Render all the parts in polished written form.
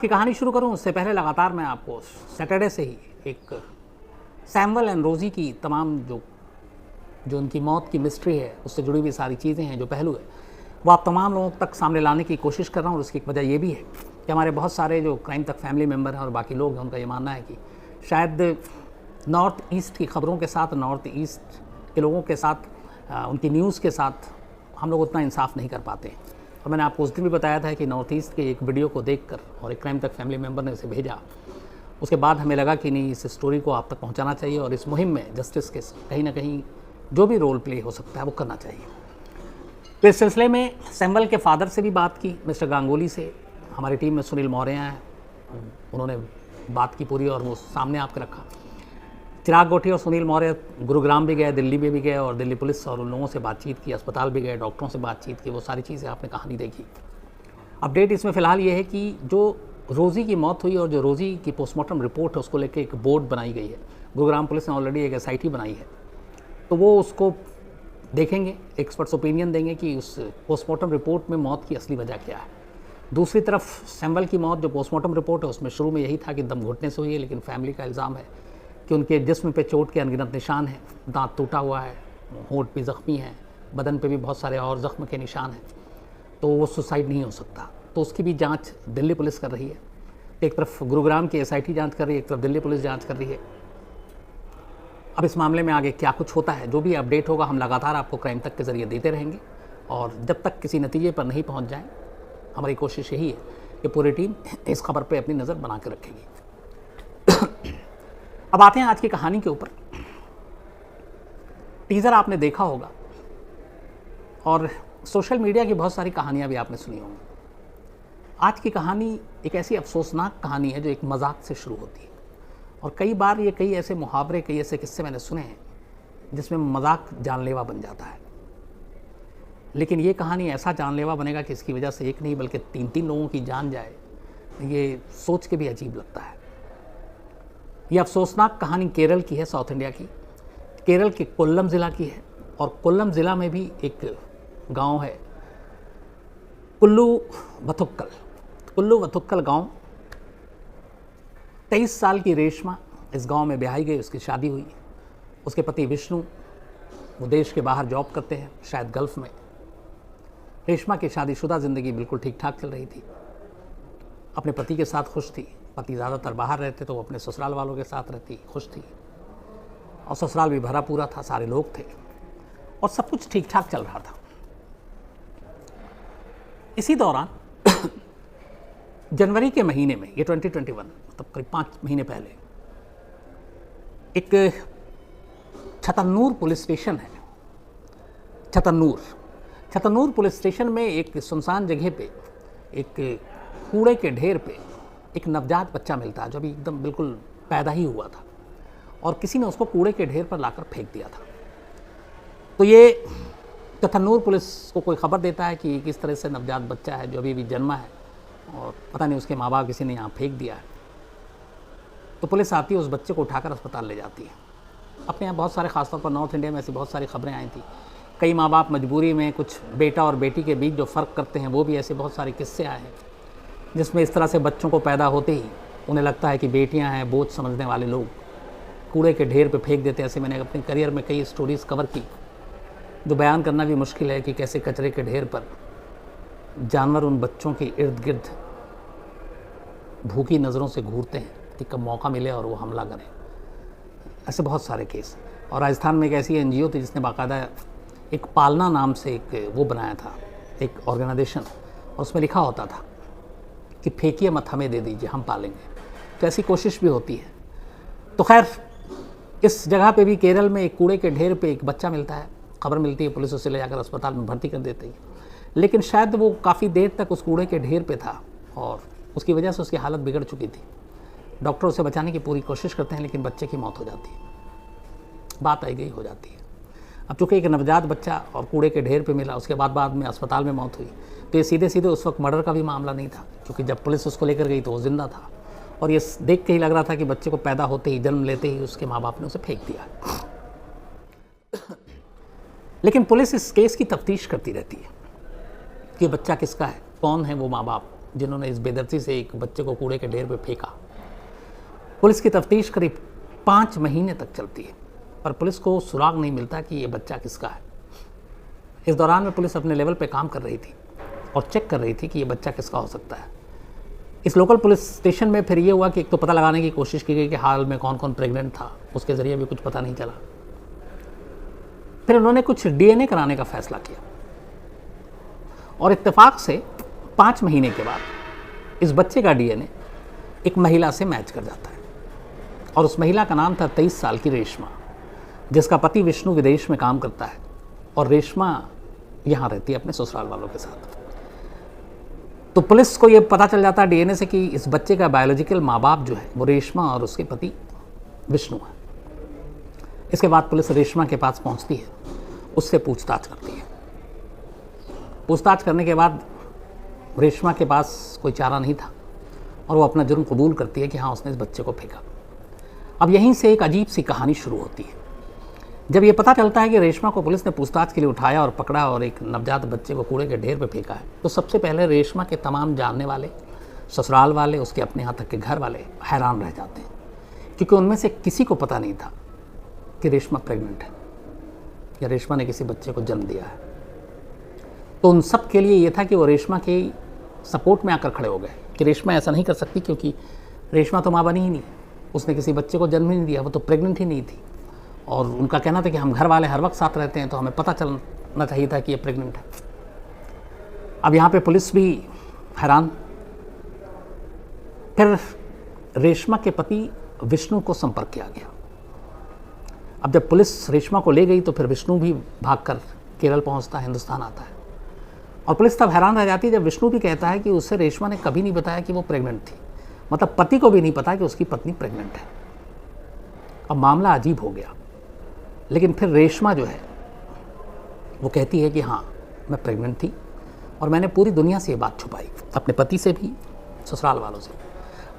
की कहानी शुरू करूं उससे पहले लगातार मैं आपको सैटरडे से ही एक सैमुअल एंड रोजी की तमाम जो उनकी मौत की मिस्ट्री है उससे जुड़ी हुई सारी चीज़ें हैं, जो पहलू है वो आप तमाम लोगों तक सामने लाने की कोशिश कर रहा हूं। और उसकी एक वजह ये भी है कि हमारे बहुत सारे जो क्राइम तक फैमिली मेम्बर हैं और बाकी लोग हैं, उनका ये मानना है कि शायद नॉर्थ ईस्ट की खबरों के साथ, नॉर्थ ईस्ट के लोगों के साथ, उनकी न्यूज़ के साथ हम लोग उतना इंसाफ नहीं कर पाते। और मैंने आपको उस दिन भी बताया था कि नॉर्थ ईस्ट के एक वीडियो को देखकर और एक क्राइम तक फैमिली मेम्बर ने इसे भेजा, उसके बाद हमें लगा कि नहीं, इस स्टोरी को आप तक पहुंचाना चाहिए और इस मुहिम में जस्टिस के कहीं ना कहीं जो भी रोल प्ले हो सकता है वो करना चाहिए। तो इस सिलसिले में सैमुअल के फादर से भी बात की, मिस्टर गांगुली से। हमारी टीम में सुनील मौर्य हैं, उन्होंने बात की पूरी और वो सामने आपके रखा। चिराग गोठी और सुनील मौर्य गुरुग्राम भी गए, दिल्ली में भी गए और दिल्ली पुलिस और उन लोगों से बातचीत की, अस्पताल भी गए, डॉक्टरों से बातचीत की, वो सारी चीज़ें आपने कहानी देखी। अपडेट इसमें फ़िलहाल ये है कि जो रोज़ी की मौत हुई और जो रोज़ी की पोस्टमार्टम रिपोर्ट है उसको लेकर एक बोर्ड बनाई गई है। गुरुग्राम पुलिस ने ऑलरेडी एक SIT बनाई है, तो वो उसको देखेंगे, एक्सपर्ट्स ओपिनियन देंगे कि उस पोस्टमार्टम रिपोर्ट में मौत की असली वजह क्या है। दूसरी तरफ सैमुअल की मौत जो पोस्टमार्टम रिपोर्ट है उसमें शुरू में यही था कि दम घुटने से हुई है, लेकिन फैमिली का इल्ज़ाम है कि उनके जिस्म पे चोट के अनगिनत निशान हैं, दांत टूटा हुआ है, होंठ भी ज़ख्मी है, बदन पे भी बहुत सारे और ज़ख्म के निशान हैं, तो वो सुसाइड नहीं हो सकता। तो उसकी भी जांच दिल्ली पुलिस कर रही है। एक तरफ गुरुग्राम की SIT जांच कर रही है, एक तरफ दिल्ली पुलिस जांच कर रही है। अब इस मामले में आगे क्या कुछ होता है, जो भी अपडेट होगा हम लगातार आपको क्राइम तक के ज़रिए देते रहेंगे और जब तक किसी नतीजे पर नहीं पहुँच जाए, हमारी कोशिश यही है कि पूरी टीम इस खबर पर अपनी नज़र बना के रखेगी। अब आते हैं आज की कहानी के ऊपर। टीज़र आपने देखा होगा और सोशल मीडिया की बहुत सारी कहानियां भी आपने सुनी होंगी। आज की कहानी एक ऐसी अफसोसनाक कहानी है जो एक मजाक से शुरू होती है और कई बार ये कई ऐसे मुहावरे, कई ऐसे किस्से मैंने सुने हैं जिसमें मजाक जानलेवा बन जाता है। लेकिन ये कहानी ऐसा जानलेवा बनेगा कि इसकी वजह से एक नहीं बल्कि 3-3 लोगों की जान जाए, ये सोच के भी अजीब लगता है। यह अफसोसनाक कहानी केरल की है, साउथ इंडिया की। केरल के कोल्लम ज़िला की है और कोल्लम ज़िला में भी एक गांव है कुल्लू वथुक्कल। कुल्लू वथुक्कल गांव। 23 साल की रेशमा इस गांव में ब्याही गई, उसकी शादी हुई। उसके पति विष्णु, वो देश के बाहर जॉब करते हैं, शायद गल्फ़ में। रेशमा की शादीशुदा ज़िंदगी बिल्कुल ठीक ठाक चल रही थी, अपने पति के साथ खुश थी। पति ज़्यादातर बाहर रहते तो वो अपने ससुराल वालों के साथ रहती, खुश थी और ससुराल भी भरा पूरा था, सारे लोग थे और सब कुछ ठीक ठाक चल रहा था। इसी दौरान जनवरी के महीने में, ये 2021 मतलब करीब 5 महीने पहले, एक छतरनूर पुलिस स्टेशन है, छतरनूर पुलिस स्टेशन में एक सुनसान जगह पे, एक कूड़े के ढेर पे एक नवजात बच्चा मिलता है जो अभी एकदम बिल्कुल पैदा ही हुआ था और किसी ने उसको कूड़े के ढेर पर लाकर फेंक दिया था। तो ये छतरनूर पुलिस को कोई खबर देता है कि किस तरह से नवजात बच्चा है जो अभी भी जन्मा है और पता नहीं उसके माँ बाप किसी ने यहाँ फेंक दिया है। तो पुलिस आती है, उस बच्चे को उठाकर अस्पताल ले जाती है। अपने यहाँ बहुत सारे, खासतौर पर नॉर्थ इंडिया में ऐसी बहुत सारी खबरें आई थी। कई माँ बाप मजबूरी में कुछ बेटा और बेटी के बीच जो फ़र्क करते हैं, वो भी ऐसे बहुत सारे किस्से आए हैं जिसमें इस तरह से बच्चों को पैदा होते ही उन्हें लगता है कि बेटियां हैं, बोझ समझने वाले लोग कूड़े के ढेर पे फेंक देते हैं। ऐसे मैंने अपने करियर में कई स्टोरीज़ कवर की जो बयान करना भी मुश्किल है कि कैसे कचरे के ढेर पर जानवर उन बच्चों के इर्द गिर्द भूखी नज़रों से घूरते हैं कि कब मौका मिले और वो हमला करें। ऐसे बहुत सारे केस। और राजस्थान में एक ऐसी NGO थी जिसने बाकायदा एक पालना नाम से एक वो बनाया था, एक ऑर्गेनाइजेशन, और उसमें लिखा होता था कि फेंकिए मत, हमें दे दीजिए, हम पालेंगे। तो ऐसी कोशिश भी होती है। तो खैर, इस जगह पे भी केरल में एक कूड़े के ढेर पे एक बच्चा मिलता है, खबर मिलती है, पुलिस उसे ले जाकर अस्पताल में भर्ती कर देती है। लेकिन शायद वो काफ़ी देर तक उस कूड़े के ढेर पे था और उसकी वजह से उसकी हालत बिगड़ चुकी थी। डॉक्टर उसे बचाने की पूरी कोशिश करते हैं लेकिन बच्चे की मौत हो जाती है, बात आई गई हो जाती है। अब चूँकि एक नवजात बच्चा और कूड़े के ढेर पे मिला, उसके बाद में अस्पताल में मौत हुई, तो ये सीधे सीधे उस वक्त मर्डर का भी मामला नहीं था, क्योंकि जब पुलिस उसको लेकर गई तो वो जिंदा था और ये देख के ही लग रहा था कि बच्चे को पैदा होते ही, जन्म लेते ही उसके माँ बाप ने उसे फेंक दिया। लेकिन पुलिस इस केस की तफ्तीश करती रहती है कि बच्चा किसका है, कौन है वो माँ बाप, जिन्होंने इस बेदर्दी से एक बच्चे को कूड़े के ढेर पर फेंका। पुलिस की तफ्तीश करीब 5 महीने तक चलती है, पर पुलिस को सुराग नहीं मिलता कि ये बच्चा किसका है। इस दौरान में पुलिस अपने लेवल पे काम कर रही थी और चेक कर रही थी कि ये बच्चा किसका हो सकता है। इस लोकल पुलिस स्टेशन में फिर ये हुआ कि एक तो पता लगाने की कोशिश की गई कि हाल में कौन कौन प्रेग्नेंट था, उसके ज़रिए भी कुछ पता नहीं चला। फिर उन्होंने कुछ DNA कराने का फैसला किया और इत्तेफाक से 5 महीने के बाद इस बच्चे का DNA एक महिला से मैच कर जाता है और उस महिला का नाम था 23 साल की रेशमा, जिसका पति विष्णु विदेश में काम करता है और रेशमा यहाँ रहती है अपने ससुराल वालों के साथ। तो पुलिस को ये पता चल जाता है DNA से कि इस बच्चे का बायोलॉजिकल माँ बाप जो है वो रेशमा और उसके पति विष्णु है। इसके बाद पुलिस रेशमा के पास पहुँचती है, उससे पूछताछ करती है। पूछताछ करने के बाद रेशमा के पास कोई चारा नहीं था और वो अपना जुर्म कबूल करती है कि हाँ, उसने इस बच्चे को फेंका। अब यहीं से एक अजीब सी कहानी शुरू होती है। जब ये पता चलता है कि रेशमा को पुलिस ने पूछताछ के लिए उठाया और पकड़ा और एक नवजात बच्चे को कूड़े के ढेर पे फेंका है, तो सबसे पहले रेशमा के तमाम जानने वाले, ससुराल वाले, उसके अपने यहाँ तक के घर वाले हैरान रह जाते हैं, क्योंकि उनमें से किसी को पता नहीं था कि रेशमा प्रेग्नेंट है या रेशमा ने किसी बच्चे को जन्म दिया है। तो उन सब के लिए ये था कि वो रेशमा के सपोर्ट में आकर खड़े हो गए कि रेशमा ऐसा नहीं कर सकती, क्योंकि रेशमा तो माँ बनी ही नहीं, उसने किसी बच्चे को जन्म ही नहीं दिया, वो तो प्रेग्नेंट ही नहीं थी। और उनका कहना था कि हम घर वाले हर वक्त साथ रहते हैं, तो हमें पता चलना चाहिए था कि ये प्रेग्नेंट है। अब यहाँ पे पुलिस भी हैरान। फिर रेशमा के पति विष्णु को संपर्क किया गया। अब जब पुलिस रेशमा को ले गई तो फिर विष्णु भी भागकर केरल पहुँचता है, हिंदुस्तान आता है। और पुलिस तब हैरान रह जाती है जब विष्णु भी कहता है कि उससे रेशमा ने कभी नहीं बताया कि वो प्रेग्नेंट थी, मतलब पति को भी नहीं पता कि उसकी पत्नी प्रेग्नेंट है। अब मामला अजीब हो गया, लेकिन फिर रेशमा जो है वो कहती है कि हाँ, मैं प्रेग्नेंट थी और मैंने पूरी दुनिया से ये बात छुपाई, अपने पति से भी, ससुराल वालों से।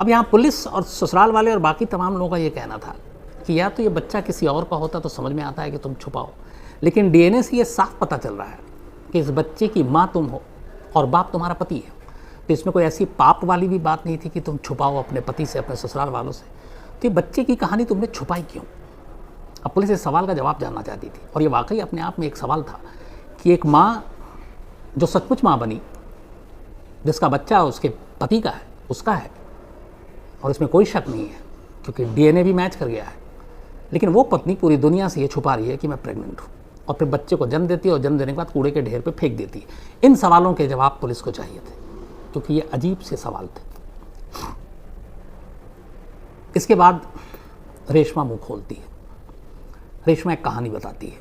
अब यहाँ पुलिस और ससुराल वाले और बाकी तमाम लोगों का ये कहना था कि या तो ये बच्चा किसी और का होता तो समझ में आता है कि तुम छुपाओ, लेकिन DNA से ये साफ पता चल रहा है कि इस बच्चे की माँ तुम हो और बाप तुम्हारा पति है। तो इसमें कोई ऐसी पाप वाली भी बात नहीं थी कि तुम छुपाओ अपने पति से, अपने ससुराल वालों से। तो ये बच्चे की कहानी तुमने छुपाई क्यों? अब पुलिस इस सवाल का जवाब जानना चाहती थी और ये वाकई अपने आप में एक सवाल था कि एक माँ जो सचमुच माँ बनी, जिसका बच्चा उसके पति का है, उसका है, और इसमें कोई शक नहीं है क्योंकि DNA भी मैच कर गया है, लेकिन वो पत्नी पूरी दुनिया से ये छुपा रही है कि मैं प्रेग्नेंट हूँ और फिर बच्चे को जन्म देती है और जन्म देने के बाद कूड़े के ढेर पे फेंक देती है। इन सवालों के जवाब पुलिस को चाहिए थे क्योंकि ये अजीब से सवाल थे। इसके बाद रेशमा मुंह खोलती है। रेशमा एक कहानी बताती है,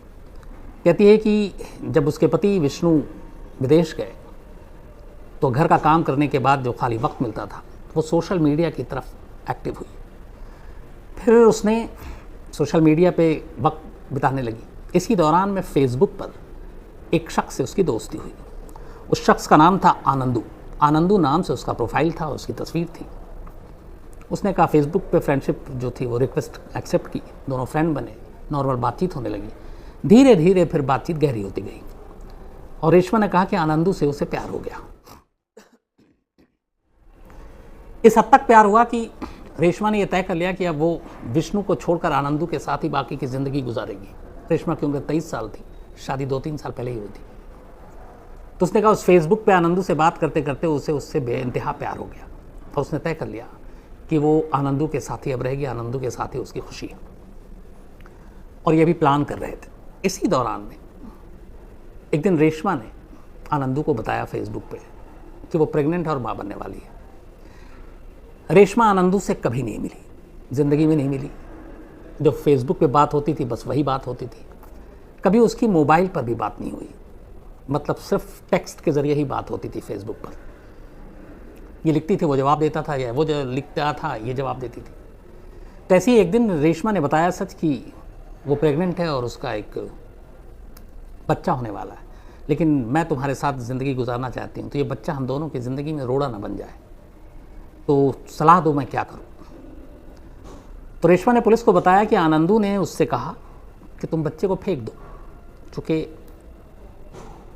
कहती है कि जब उसके पति विष्णु विदेश गए तो घर का काम करने के बाद जो खाली वक्त मिलता था वो सोशल मीडिया की तरफ एक्टिव हुई। फिर उसने सोशल मीडिया पे वक्त बिताने लगी। इसी दौरान में फेसबुक पर एक शख्स से उसकी दोस्ती हुई। उस शख्स का नाम था आनंदू। आनंदू नाम से उसका प्रोफाइल था, उसकी तस्वीर थी। उसने कहा फेसबुक पे फ्रेंडशिप जो थी वो रिक्वेस्ट एक्सेप्ट की, दोनों फ्रेंड बने, नॉर्मल बातचीत होने लगी। धीरे धीरे फिर बातचीत गहरी होती गई और रेशमा ने कहा कि आनंदू से उसे प्यार हो गया। इस हद तक प्यार हुआ कि रेशमा ने यह तय कर लिया कि अब वो विष्णु को छोड़कर आनंदू के साथ ही बाकी की ज़िंदगी गुजारेगी। रेशमा की उम्र 23 साल थी, शादी 2-3 साल पहले ही हुई थी। तो उसने कहा उस फेसबुक पे आनंदू से बात करते करते उससे बेइंतहा प्यार हो गया और उसने तय कर लिया कि वो आनंदू के साथ ही अब रहेगी, आनंदू के साथ ही उसकी खुशी है, और ये भी प्लान कर रहे थे। इसी दौरान में एक दिन रेशमा ने आनंदू को बताया फेसबुक पे कि वो प्रेग्नेंट है और माँ बनने वाली है। रेशमा आनंदू से कभी नहीं मिली, ज़िंदगी में नहीं मिली। जो फेसबुक पे बात होती थी बस वही बात होती थी, कभी उसकी मोबाइल पर भी बात नहीं हुई, मतलब सिर्फ टेक्स्ट के ज़रिए ही बात होती थी फेसबुक पर। ये लिखती थी वो जवाब देता था, या वो जो लिखता था ये जवाब देती थी। तो ऐसे ही एक दिन रेशमा ने बताया सच कि वो प्रेग्नेंट है और उसका एक बच्चा होने वाला है, लेकिन मैं तुम्हारे साथ ज़िंदगी गुजारना चाहती हूँ, तो ये बच्चा हम दोनों की ज़िंदगी में रोड़ा ना बन जाए, तो सलाह दो मैं क्या करूँ। तो रेशमा ने पुलिस को बताया कि आनंदू ने उससे कहा कि तुम बच्चे को फेंक दो, चूँकि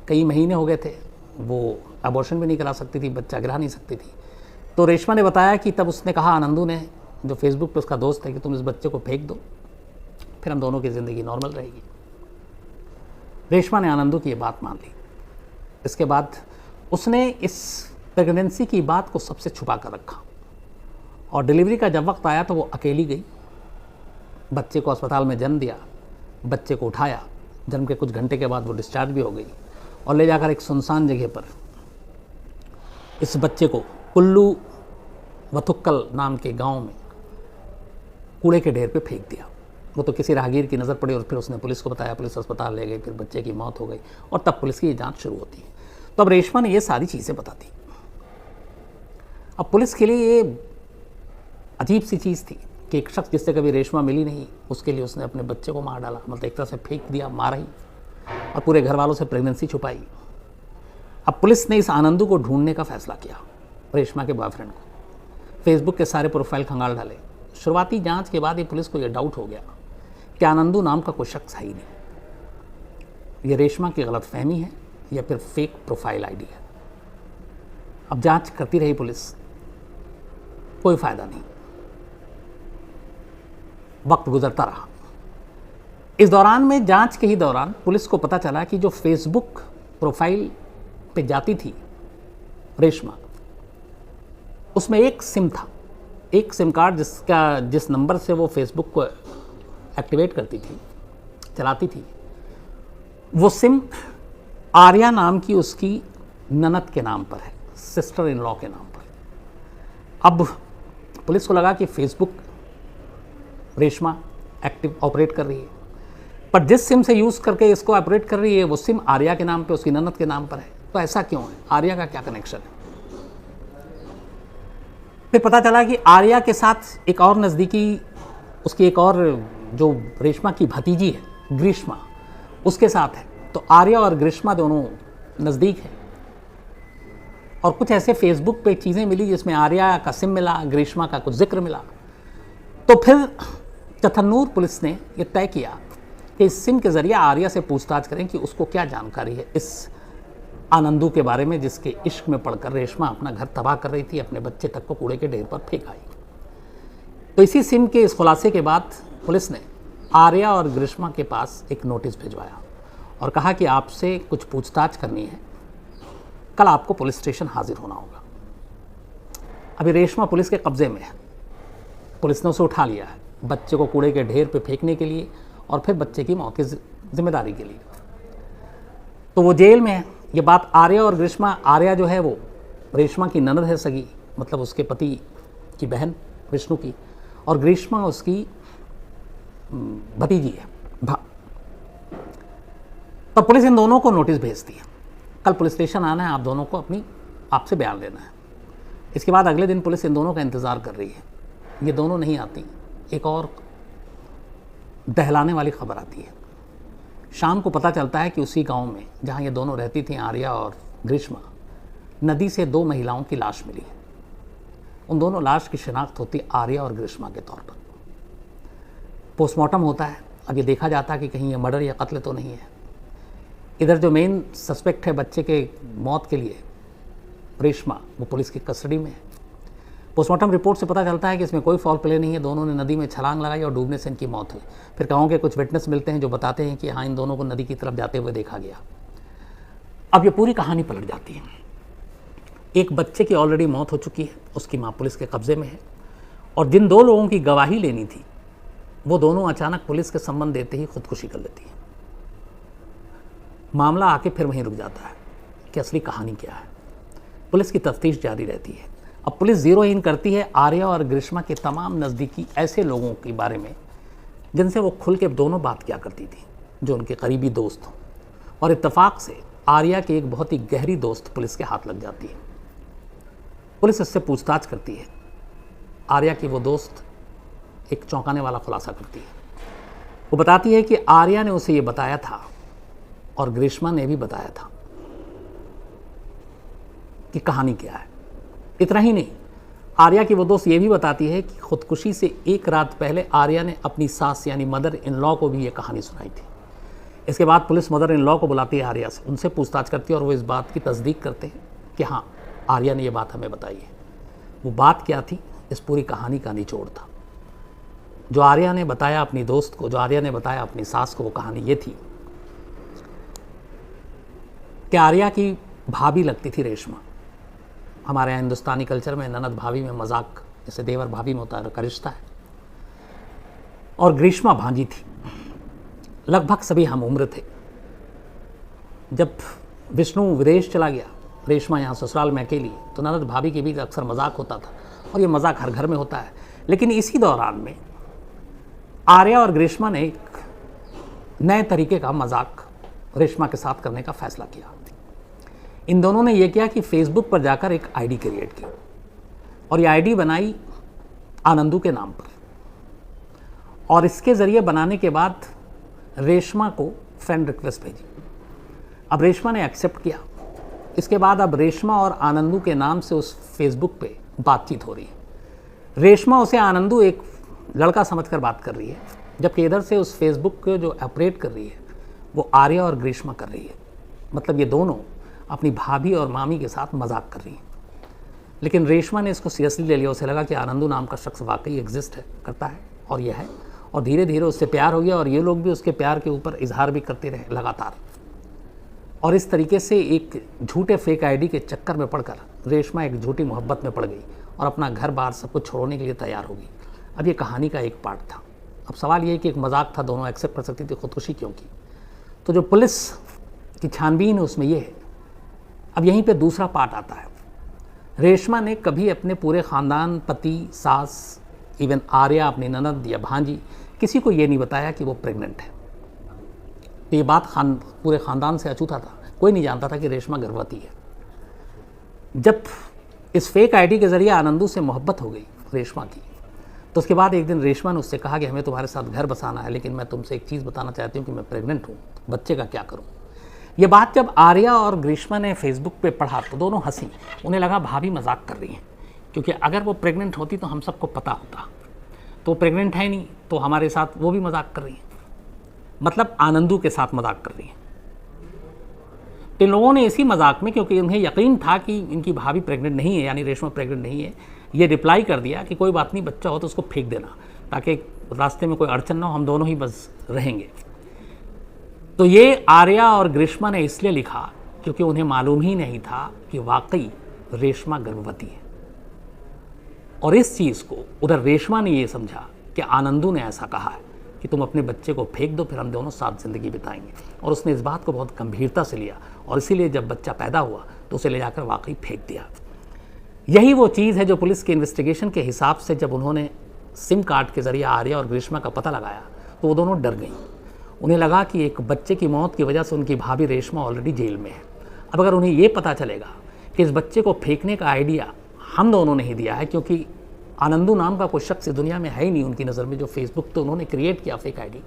कई महीने हो गए थे वो अबॉर्शन भी नहीं करा सकती थी, बच्चा गिरा नहीं सकती थी। तो रेशमा ने बताया कि तब उसने कहा आनंदू ने, जो फेसबुक पे उसका दोस्त है, कि तुम इस बच्चे को फेंक दो, फिर हम दोनों की ज़िंदगी नॉर्मल रहेगी। रेशमा ने आनंदू की ये बात मान ली। इसके बाद उसने इस प्रेगनेंसी की बात को सबसे छुपा कर रखा, और डिलीवरी का जब वक्त आया तो वो अकेली गई, बच्चे को अस्पताल में जन्म दिया, बच्चे को उठाया, जन्म के कुछ घंटे के बाद वो डिस्चार्ज भी हो गई, और ले जाकर एक सुनसान जगह पर इस बच्चे को कुल्लू वथुक्कल नाम के गांव में कूड़े के ढेर पे फेंक दिया। वो तो किसी राहगीर की नज़र पड़ी और फिर उसने पुलिस को बताया, पुलिस अस्पताल ले गई, फिर बच्चे की मौत हो गई, और तब पुलिस की ये जांच शुरू होती है। तो अब रेशमा ने ये सारी चीज़ें बता दी। अब पुलिस के लिए ये अजीब सी चीज़ थी कि एक शख्स जिससे कभी रेशमा मिली नहीं, उसके लिए उसने अपने बच्चे को मार डाला, मतलब एक तरह से फेंक दिया, मारा ही, और पूरे घर वालों से प्रेगनेंसी छुपाई। अब पुलिस ने इस आनंदू को ढूंढने का फैसला किया, रेशमा के बॉयफ्रेंड को। फेसबुक के सारे प्रोफाइल खंगाल डाले। शुरुआती जांच के बाद ये पुलिस को यह डाउट हो गया कि आनंदू नाम का कोई शख्स है ही नहीं, ये रेशमा की गलतफहमी है या फिर फेक प्रोफाइल आईडी है। अब जांच करती रही पुलिस, कोई फायदा नहीं, वक्त गुजरता रहा। इस दौरान में, जांच के ही दौरान, पुलिस को पता चला कि जो फेसबुक प्रोफाइल पे जाती थी रेशमा, उसमें एक सिम था, एक सिम कार्ड जिस नंबर से वो फेसबुक को एक्टिवेट करती थी, चलाती थी, वो सिम आर्या नाम की उसकी ननद के नाम पर है, सिस्टर इन लॉ के नाम पर। अब पुलिस को लगा कि फेसबुक रेशमा एक्टिव ऑपरेट कर रही है, पर जिस सिम से यूज़ करके इसको ऑपरेट कर रही है वो सिम आर्या के नाम पे, उसकी ननद के नाम पर है। तो ऐसा क्यों है? आर्या का क्या कनेक्शन है? फिर पता चला कि आर्या के साथ एक और नज़दीकी, उसकी एक और जो रेशमा की भतीजी है ग्रीष्मा, उसके साथ है। तो आर्या और ग्रीष्मा दोनों नज़दीक हैं, और कुछ ऐसे फेसबुक पे चीज़ें मिली जिसमें आर्या का सिम मिला, ग्रीष्मा का कुछ जिक्र मिला। तो फिर चथन्नूर पुलिस ने यह तय किया कि इस सिम के ज़रिए आर्या से पूछताछ करें कि उसको क्या जानकारी है इस आनंदू के बारे में, जिसके इश्क में पड़कर रेशमा अपना घर तबाह कर रही थी, अपने बच्चे तक को कूड़े के ढेर पर फेंक आई। तो इसी सिम के इस खुलासे के बाद पुलिस ने आर्या और ग्रीष्मा के पास एक नोटिस भिजवाया और कहा कि आपसे कुछ पूछताछ करनी है, कल आपको पुलिस स्टेशन हाजिर होना होगा। अभी रेशमा पुलिस के कब्जे में है, पुलिस ने उसे उठा लिया है बच्चे को कूड़े के ढेर पे फेंकने के लिए और फिर बच्चे की मौत की जिम्मेदारी के लिए। तो वो जेल में है। ये बात आर्या और ग्रीष्मा, आर्या जो है वो रेशमा की ननद है सगी, मतलब उसके पति की बहन विष्णु की, और ग्रीष्मा उसकी भतीजी है। तब पुलिस इन दोनों को नोटिस भेजती है, कल पुलिस स्टेशन आना है, आप दोनों को आपसे बयान लेना है। इसके बाद अगले दिन पुलिस इन दोनों का इंतज़ार कर रही है। ये दोनों नहीं आती। एक और दहलाने वाली खबर आती है। शाम को पता चलता है कि उसी गांव में जहां ये दोनों रहती थी, आर्या और ग्रीष्मा, नदी से 2 महिलाओं की लाश मिली है। उन दोनों लाश की शिनाख्त होती आर्या और ग्रीष्मा के तौर पर। पोस्टमार्टम होता है। अब ये देखा जाता है कि कहीं ये मर्डर या कत्ल तो नहीं है। इधर जो मेन सस्पेक्ट है बच्चे के मौत के लिए, रेशमा, वो पुलिस की कस्टडी में है। पोस्टमार्टम रिपोर्ट से पता चलता है कि इसमें कोई फॉल प्ले नहीं है। दोनों ने नदी में छलांग लगाई और डूबने से इनकी मौत हुई। फिर गाँव के कुछ विटनेस मिलते हैं जो बताते हैं कि हाँ, इन दोनों को नदी की तरफ जाते हुए देखा गया। अब ये पूरी कहानी पलट जाती है। एक बच्चे की ऑलरेडी मौत हो चुकी है, उसकी माँ पुलिस के कब्जे में है, और जिन 2 लोगों की गवाही लेनी थी वो दोनों अचानक पुलिस के संबंध देते ही खुदकुशी कर लेती है। मामला आके फिर वहीं रुक जाता है कि असली कहानी क्या है। पुलिस की तफ्तीश जारी रहती है। अब पुलिस जीरो इन करती है आर्या और ग्रीष्मा के तमाम नज़दीकी ऐसे लोगों के बारे में जिनसे वो खुल के दोनों बात किया करती थी, जो उनके करीबी दोस्त हों। और इत्तेफाक से आर्या के एक बहुत ही गहरी दोस्त पुलिस के हाथ लग जाती है। पुलिस इससे पूछताछ करती है। आर्या की वो दोस्त एक चौंकाने वाला खुलासा करती है। वो बताती है कि आर्या ने उसे ये बताया था और ग्रीष्मा ने भी बताया था कि कहानी क्या है। इतना ही नहीं, आर्या की वो दोस्त ये भी बताती है कि खुदकुशी से एक रात पहले आर्या ने अपनी सास यानी मदर इन लॉ को भी ये कहानी सुनाई थी इसके बाद पुलिस मदर इन लॉ को बुलाती है आर्या से, उनसे पूछताछ करती है और वो इस बात की तस्दीक करते हैं कि हाँ, आर्या ने ये बात हमें बताई है। वो बात क्या थी, इस पूरी कहानी का निचोड़ था। जो आर्या ने बताया अपनी दोस्त को, जो आर्या ने बताया अपनी सास को, वो कहानी ये थी कि आर्या की भाभी लगती थी रेशमा। हमारे यहाँ हिंदुस्तानी कल्चर में ननद भाभी में मजाक, जैसे देवर भाभी में होता है का रिश्ता है। और ग्रीष्मा भांजी थी। लगभग सभी हम उम्र थे। जब विष्णु विदेश चला गया, रेशमा यहाँ ससुराल में अकेली, तो ननद भाभी के बीच अक्सर मजाक होता था, और ये मजाक हर घर में होता है। लेकिन इसी दौरान में आर्या और ग्रीष्मा ने एक नए तरीके का मजाक रेशमा के साथ करने का फैसला किया। इन दोनों ने यह किया कि फेसबुक पर जाकर एक आईडी क्रिएट की, और ये आईडी बनाई आनंदू के नाम पर, और इसके ज़रिए बनाने के बाद रेशमा को फ्रेंड रिक्वेस्ट भेजी। अब रेशमा ने एक्सेप्ट किया। इसके बाद अब रेशमा और आनंदू के नाम से उस फेसबुक पे बातचीत हो रही है। रेशमा उसे आनंदू एक लड़का समझकर बात कर रही है, जबकि इधर से उस फेसबुक को जो ऑपरेट कर रही है वो आर्या और ग्रीष्मा कर रही है। मतलब ये दोनों अपनी भाभी और मामी के साथ मजाक कर रही हैं। लेकिन रेशमा ने इसको सीरियसली ले लिया। उसे लगा कि आनंदू नाम का शख्स वाकई एग्जिस्ट है, करता है, और यह है, और धीरे धीरे उससे प्यार हो गया, और ये लोग भी उसके प्यार के ऊपर इजहार भी करते रहे लगातार। और इस तरीके से एक झूठे फेक आईडी के चक्कर में पड़कर रेशमा एक झूठी मोहब्बत में पड़ गई और अपना घर बार सब कुछ छोड़ने के लिए तैयार हो गई। अब ये कहानी का एक पार्ट था। अब सवाल ये है कि एक मजाक था, दोनों एक्सेप्ट कर सकती थी, खुदकुशी क्यों की? तो जो पुलिस की छानबीन है उसमें ये है। अब यहीं पे दूसरा पार्ट आता है। रेशमा ने कभी अपने पूरे ख़ानदान, पति, सास, इवन आर्या, अपनी ननद या भांजी, किसी को ये नहीं बताया कि वो प्रेग्नेंट है। तो ये बात पूरे ख़ानदान से अछूता था। कोई नहीं जानता था कि रेशमा गर्भवती है। जब इस फेक आईडी के ज़रिए आनंदू से मोहब्बत हो गई रेशमा की, तो उसके बाद एक दिन रेशमा ने उससे कहा कि हमें तुम्हारे साथ घर बसाना है, लेकिन मैं तुमसे एक चीज़ बताना चाहती हूँ कि मैं प्रेग्नेंट हूँ, बच्चे का क्या करूँ? ये बात जब आर्या और ग्रीष्मा ने फेसबुक पे पढ़ा तो दोनों हंसी। उन्हें लगा भाभी मजाक कर रही हैं, क्योंकि अगर वो प्रेग्नेंट होती तो हम सबको पता होता। तो प्रेग्नेंट है नहीं, तो हमारे साथ वो भी मजाक कर रही हैं, मतलब आनंदू के साथ मजाक कर रही हैं। इन लोगों ने इसी मजाक में, क्योंकि उन्हें यकीन था कि इनकी भाभी प्रेग्नेंट नहीं है, यानी रेशमा प्रेग्नेंट नहीं है, ये रिप्लाई कर दिया कि कोई बात नहीं, बच्चा हो तो उसको फेंक देना, ताकि रास्ते में कोई अड़चन ना हो, हम दोनों ही बस रहेंगे। तो ये आर्या और ग्रीष्मा ने इसलिए लिखा क्योंकि उन्हें मालूम ही नहीं था कि वाकई रेशमा गर्भवती है। और इस चीज़ को उधर रेशमा ने ये समझा कि आनंदू ने ऐसा कहा है कि तुम अपने बच्चे को फेंक दो, फिर हम दोनों साथ ज़िंदगी बिताएंगे। और उसने इस बात को बहुत गंभीरता से लिया, और इसीलिए जब बच्चा पैदा हुआ तो उसे ले जाकर वाकई फेंक दिया। यही वो चीज़ है जो पुलिस के इन्वेस्टिगेशन के हिसाब से जब उन्होंने सिम कार्ड के ज़रिए आर्या और ग्रीष्मा का पता लगाया तो वो दोनों डर गईं। उन्हें लगा कि एक बच्चे की मौत की वजह से उनकी भाभी रेशमा ऑलरेडी जेल में है। अब अगर उन्हें ये पता चलेगा कि इस बच्चे को फेंकने का आइडिया हम दोनों ने ही दिया है, क्योंकि आनंदू नाम का कोई शख्स दुनिया में है ही नहीं उनकी नज़र में, जो फेसबुक तो उन्होंने क्रिएट किया फेक आईडी,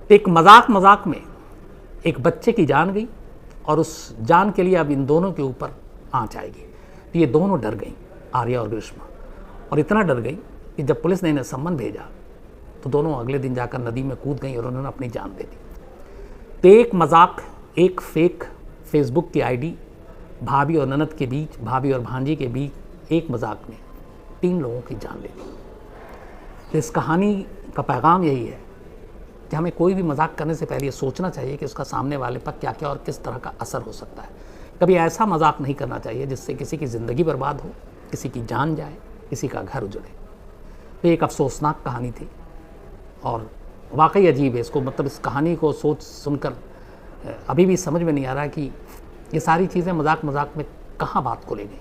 तो एक मजाक में एक बच्चे की जान गई, और उस जान के लिए अब इन दोनों के ऊपर आँच आएगी। तो ये दोनों डर गई, आर्या और ग्रीष्मा, और इतना डर गई कि जब पुलिस ने इन्हें सम्मन भेजा तो दोनों अगले दिन जाकर नदी में कूद गई और उन्होंने अपनी जान दे दी। तो एक मजाक, एक फेक फेसबुक की आईडी, भाभी और ननद के बीच, भाभी और भांजी के बीच एक मजाक ने 3 लोगों की जान ले ली। तो इस कहानी का पैगाम यही है कि हमें कोई भी मजाक करने से पहले ये सोचना चाहिए कि उसका सामने वाले पर क्या क्या और किस तरह का असर हो सकता है। कभी ऐसा मजाक नहीं करना चाहिए जिससे किसी की ज़िंदगी बर्बाद हो, किसी की जान जाए, किसी का घर उजड़े। तो एक अफसोसनाक कहानी थी और वाकई अजीब है। इसको मतलब इस कहानी को सोच सुनकर अभी भी समझ में नहीं आ रहा कि ये सारी चीज़ें मजाक में कहाँ बात को ले गई।